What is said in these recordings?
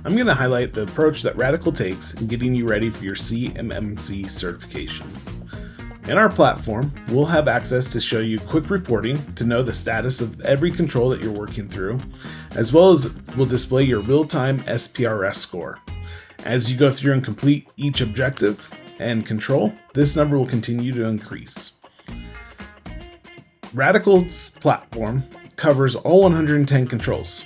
I'm going to highlight the approach that RADICL takes in getting you ready for your CMMC certification. In our platform, we'll have access to show you quick reporting to know the status of every control that you're working through, as well as we'll display your real-time SPRS score. As you go through and complete each objective and control, this number will continue to increase. RADICL's platform covers all 110 controls.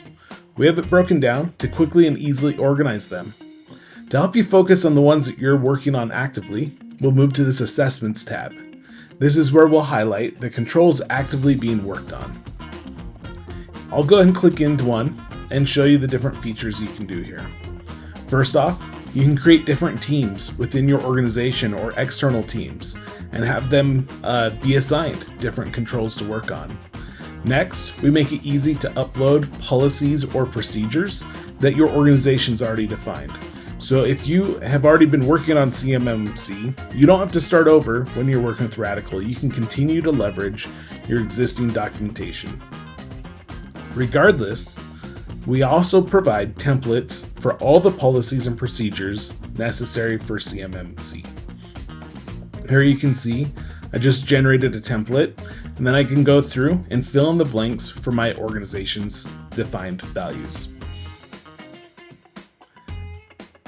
We have it broken down to quickly and easily organize them. To help you focus on the ones that you're working on actively, we'll move to this Assessments tab. This is where we'll highlight the controls actively being worked on. I'll go ahead and click into one and show you the different features you can do here. First off, you can create different teams within your organization or external teams and have them be assigned different controls to work on. Next, we make it easy to upload policies or procedures that your organization's already defined. So if you have already been working on CMMC, you don't have to start over when you're working with RADICL. You can continue to leverage your existing documentation. Regardless, we also provide templates for all the policies and procedures necessary for CMMC. Here you can see I just generated a template, and then I can go through and fill in the blanks for my organization's defined values.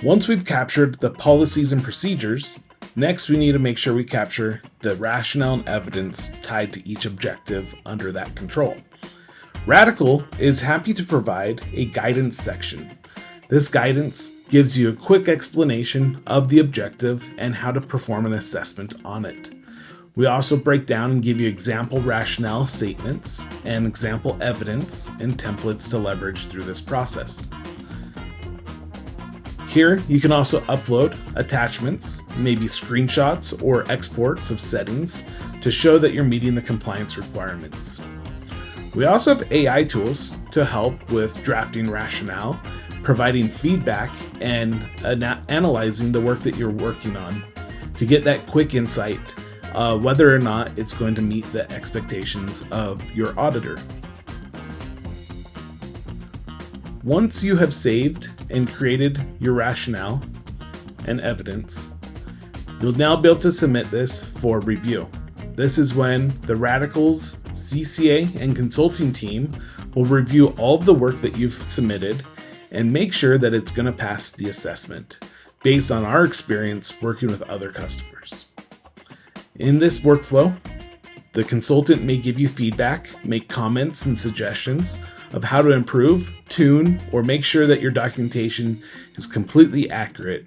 Once we've captured the policies and procedures, next we need to make sure we capture the rationale and evidence tied to each objective under that control. RADICL is happy to provide a guidance section. This guidance gives you a quick explanation of the objective and how to perform an assessment on it. We also break down and give you example rationale statements and example evidence and templates to leverage through this process. Here, you can also upload attachments, maybe screenshots or exports of settings to show that you're meeting the compliance requirements. We also have AI tools to help with drafting rationale, providing feedback, and analyzing the work that you're working on to get that quick insight whether or not it's going to meet the expectations of your auditor. Once you have saved and created your rationale and evidence, you'll now be able to submit this for review. This is when the RADICL's CCA and consulting team will review all of the work that you've submitted and make sure that it's going to pass the assessment based on our experience working with other customers. In this workflow, the consultant may give you feedback, make comments and suggestions of how to improve, tune, or make sure that your documentation is completely accurate.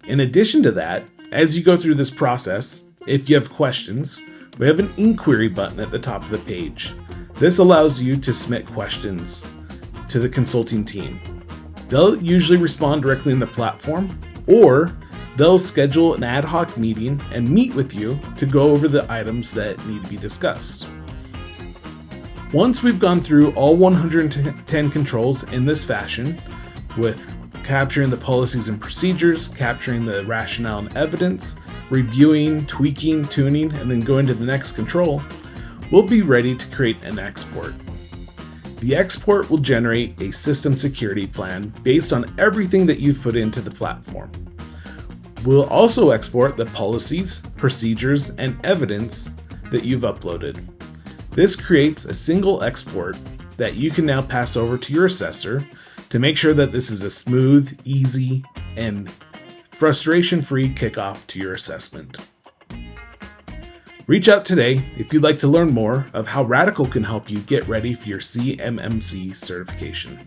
In addition to that, as you go through this process, if you have questions, we have an inquiry button at the top of the page. This allows you to submit questions to the consulting team. They'll usually respond directly in the platform, or they'll schedule an ad hoc meeting and meet with you to go over the items that need to be discussed. Once we've gone through all 110 controls in this fashion, with capturing the policies and procedures, capturing the rationale and evidence, reviewing, tweaking, tuning, and then going to the next control, we'll be ready to create an export. The export will generate a system security plan based on everything that you've put into the platform. We'll also export the policies, procedures, and evidence that you've uploaded. This creates a single export that you can now pass over to your assessor to make sure that this is a smooth, easy, and frustration-free kickoff to your assessment. Reach out today if you'd like to learn more of how RADICL can help you get ready for your CMMC certification.